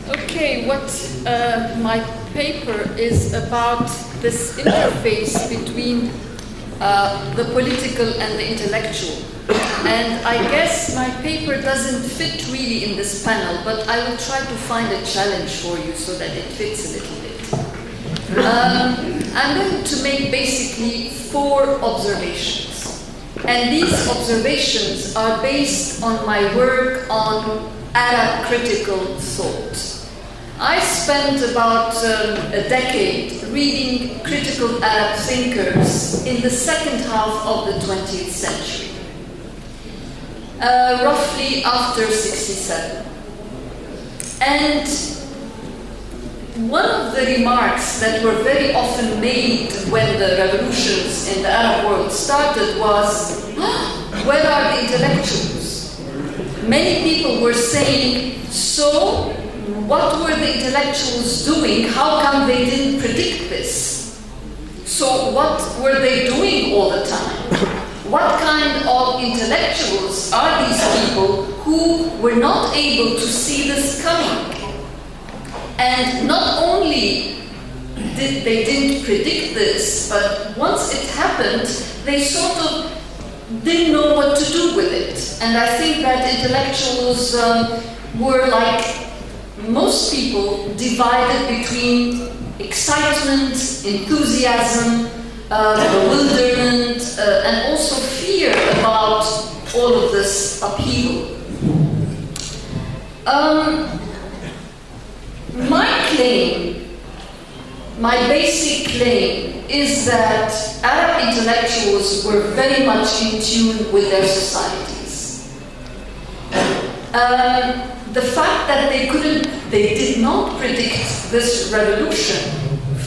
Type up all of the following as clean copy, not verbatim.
Okay, what my paper is about this interface between the political and the intellectual. And I guess my paper doesn't fit really in this panel, but I will try to find a challenge for you so that it fits a little bit. I'm going to make basically 4 observations. And these observations are based on my work on Arab critical thought. I spent about a decade reading critical Arab thinkers in the second half of the 20th century, roughly after 67. And one of the remarks that were very often made when the revolutions in the Arab world started was, where are the intellectuals? Many people were saying, so what were the intellectuals doing? How come they didn't predict this? So what were they doing all the time? What kind of intellectuals are these people who were not able to see this coming? And not only didn't predict this, but once it happened, they sort of didn't know what to do with it. And I think that intellectuals were like most people, divided between excitement, enthusiasm, bewilderment, and also fear about all of this upheaval. My claim, my basic claim, is that Arab intellectuals were very much in tune with their societies. The fact that they did not predict this revolution,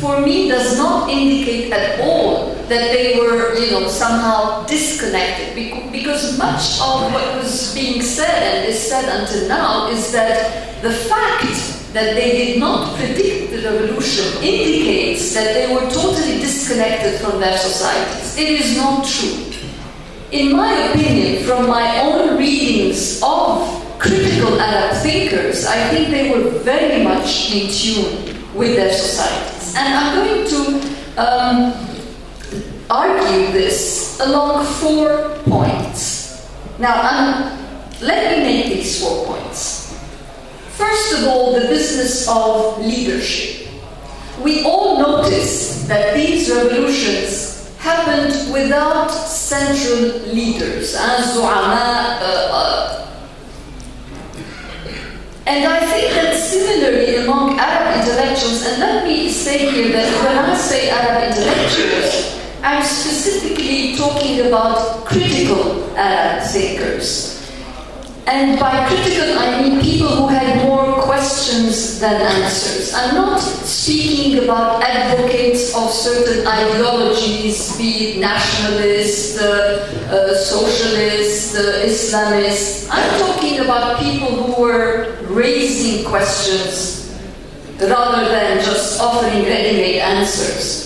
for me, does not indicate at all that they were, somehow disconnected. Because much of what was being said and is said until now is that the fact that they did not predict the revolution indicates that they were totally disconnected from their societies. It is not true. In my opinion, from my own readings of critical Arab thinkers, I think they were very much in tune with their societies. And I'm going to argue this along 4 points. Now, let me make these 4 points. First of all, the business of leadership. We all noticed that these revolutions happened without central leaders, and I think that similarly among Arab intellectuals, and let me say here that when I say Arab intellectuals, I'm specifically talking about critical Arab thinkers. And by critical, I mean people who had more questions than answers. I'm not speaking about advocates of certain ideologies, be it nationalist, socialist, Islamist. I'm talking about people who were raising questions rather than just offering ready-made answers.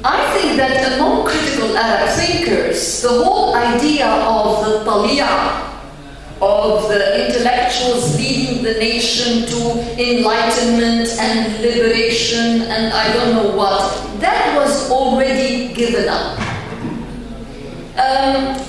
I think that among critical Arab thinkers, the whole idea of the tali'a, of the intellectuals leading the nation to enlightenment and liberation and I don't know what, that was already given up.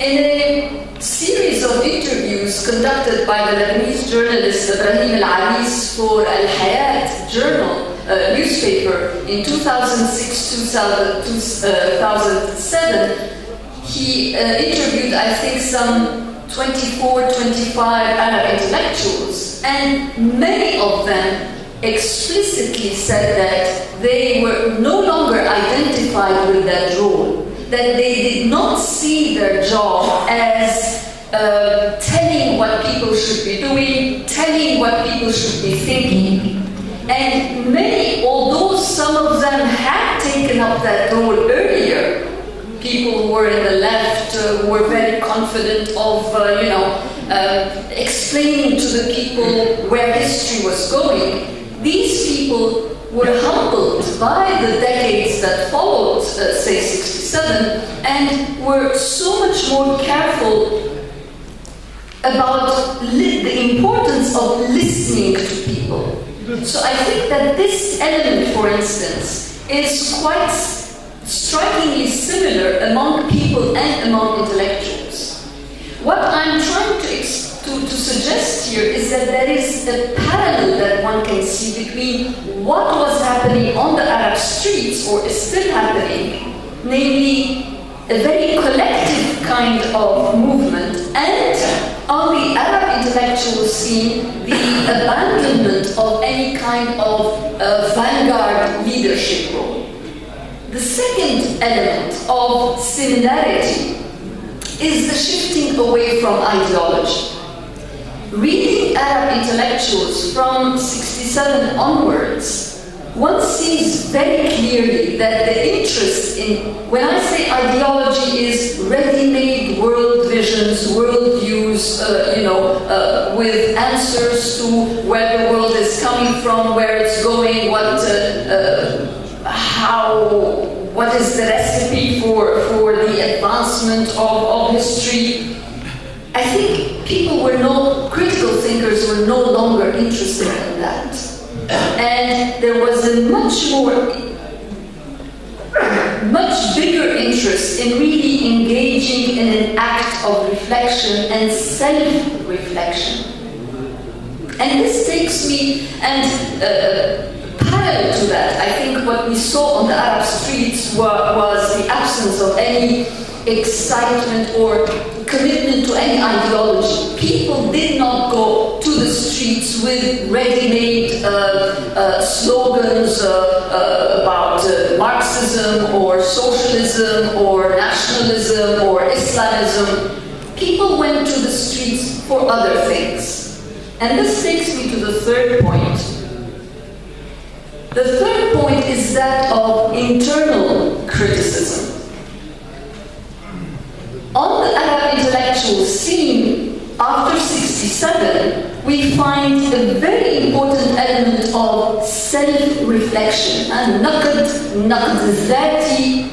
In a series of interviews conducted by the Lebanese journalist Ibrahim Al-Aris for Al-Hayat journal, newspaper, in 2006-2007, he interviewed, I think, some 24, 25 Arab intellectuals, and many of them explicitly said that they were no longer identified with that role, that they did not see their job as telling what people should be doing, telling what people should be thinking. And many, although some of them had taken up that role earlier, people who were in the left were very confident of, explaining to the people where history was going. These people were humbled by the decades that followed, say, 67, and were so much more careful about the importance of listening to people. So I think that this element, for instance, is quite strikingly similar among people and among intellectuals. What I'm trying to suggest here is that there is a parallel that one can see between what was happening on the Arab streets, or is still happening, namely a very collective kind of movement, and on the Arab intellectual scene, the abandonment of any kind of vanguard leadership role. The second element of similarity is the shifting away from ideology. Reading Arab intellectuals from 67 onwards, one sees very clearly that the interest in, when I say ideology, is ready-made world visions, world views, with answers to where the world is coming from, where it's going, what is the recipe for the advancement of history. I think critical thinkers were no longer interested in that. And there was a much bigger interest in really engaging in an act of reflection and self-reflection. And this takes me, parallel to that, I think what we saw on the Arab streets was the absence of any excitement or commitment to any ideology. People did not go to the streets with ready-made slogans about Marxism or socialism or nationalism or Islamism. People went to the streets for other things. And this takes me to the third point. The third point is that of internal criticism. On the Arab intellectual scene, after 67, we find a very important element of self-reflection. And naqd dhati,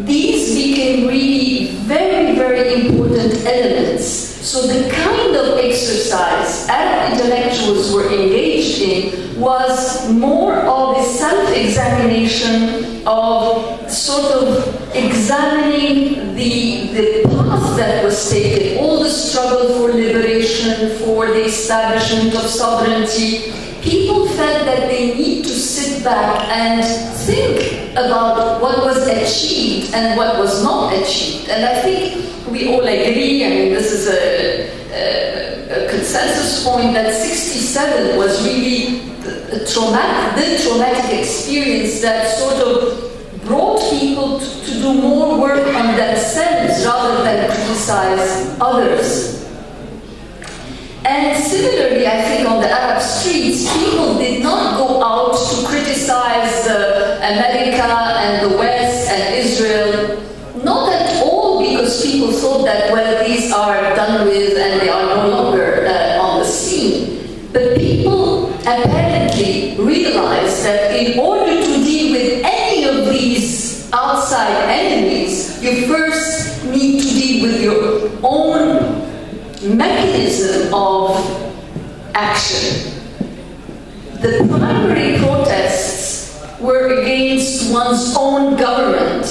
these became really very, very important elements. So the kind of exercise Arab intellectuals were engaged in was more of a self-examination, of sort of examining the path that was taken, all the struggle for liberation, for the establishment of sovereignty. People felt that they need to sit back and think about what was achieved and what was not achieved. And I think we all agree, I mean, this is a consensus point, that 67 was really the traumatic experience that sort of brought people to do more work on themselves rather than criticize others. And similarly, I think on the Arab streets, people did not go out to criticize America and the West and Israel. Not at all, because people thought that, well, these are done with and they are no longer on the scene. But people apparently realized that in order to deal with any of these outside enemies, you first need to deal with your own mechanism of action. The primary protests were against one's own government,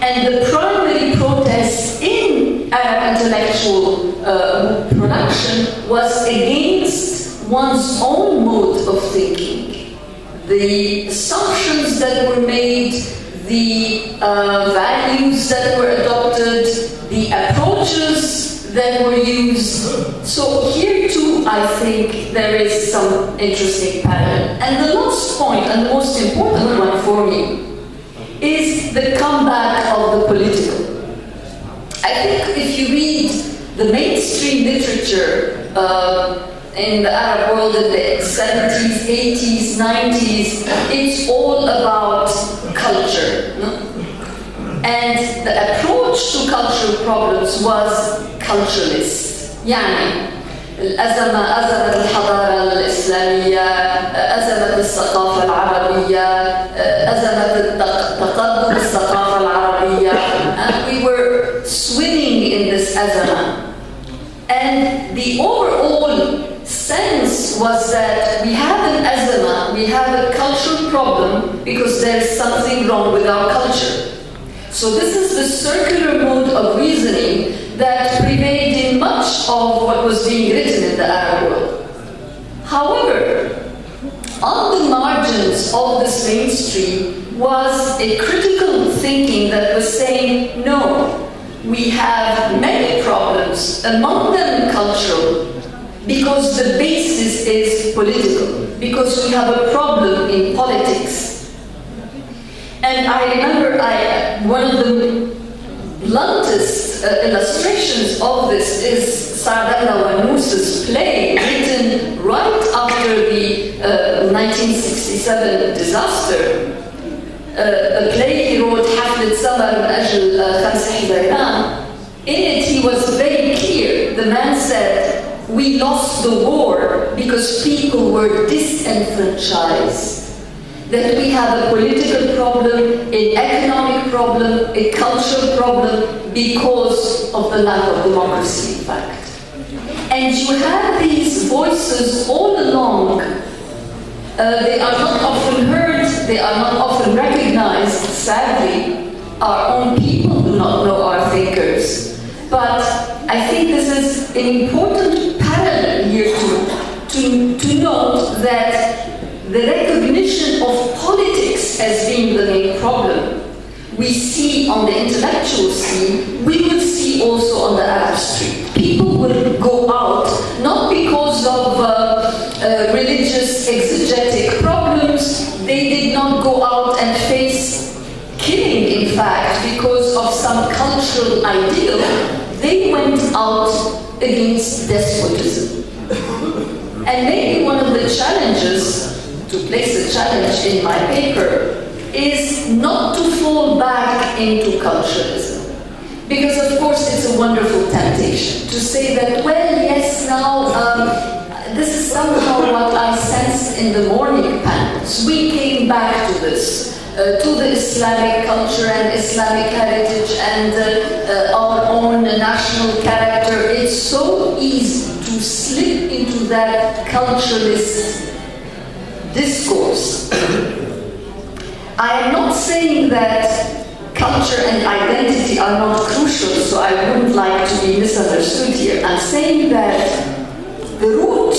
and the primary protest in Arab intellectual production was against one's own mode of thinking. The assumptions that were made, the values that were adopted, the approaches that were used. So here too, I think there is some interesting pattern. And the last point, and the most important one for me, is the comeback of the political. I think if you read the mainstream literature in the Arab world in the 70s, 80s, 90s, it's all about culture. No? And the approach to cultural problems was culturalist. يعني أزمة الحضارة الإسلامية، أزمة الثقافة العربية، أزمة تقدم الثقافة العربية. And we were swimming in this أزمة. And was that we have an azama, we have a cultural problem because there is something wrong with our culture. So this is the circular mode of reasoning that prevailed in much of what was being written in the Arab world. However, on the margins of this mainstream was a critical thinking that was saying, no, we have many problems, among them cultural, because the basis is political, because we have a problem in politics. And I remember one of the bluntest illustrations of this is Saadallah Wanus's play, written right after the 1967 disaster. A play he wrote, حفلة سمر من أجل 5 حزيران. In it he was very clear. The man said, we lost the war because people were disenfranchised. That we have a political problem, an economic problem, a cultural problem because of the lack of democracy, in fact. And you have these voices all along. They are not often heard, they are not often recognized, sadly. Our own people do not know our thinkers. But I think this is an important parallel here to note that the recognition of politics as being the main problem we see on the intellectual scene, we would see also on the Arab street. People would go out not because of religious exegetic problems. They did not go out and face killing, in fact, because of some cultural ideal. They went out against despotism. And maybe one of the challenges, to place a challenge in my paper, is not to fall back into culturalism. Because of course it's a wonderful temptation to say that, well, yes, now this is somehow what I sensed in the morning panels. We came back to this, to the Islamic culture and Islamic heritage and our own national character. It's so easy to slip into that culturalist discourse. I am not saying that culture and identity are not crucial, so I wouldn't like to be misunderstood here. I'm saying that the root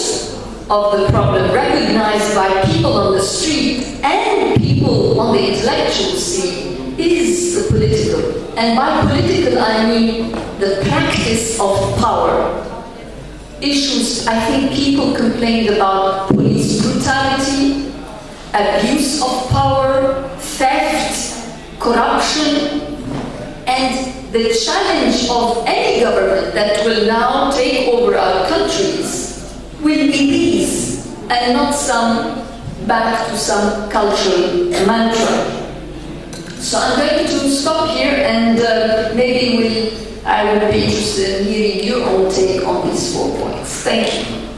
of the problem recognized by people on the street and people on the intellectual scene is the political. And by political, I mean the practice of power. Issues, I think people complained about police brutality, abuse of power, theft, corruption, and the challenge of any government that will now take over our countries will be these, and not some back to some cultural mantra. So I'm going to stop here, and maybe I would be interested in hearing your own take on these 4 points. Thank you.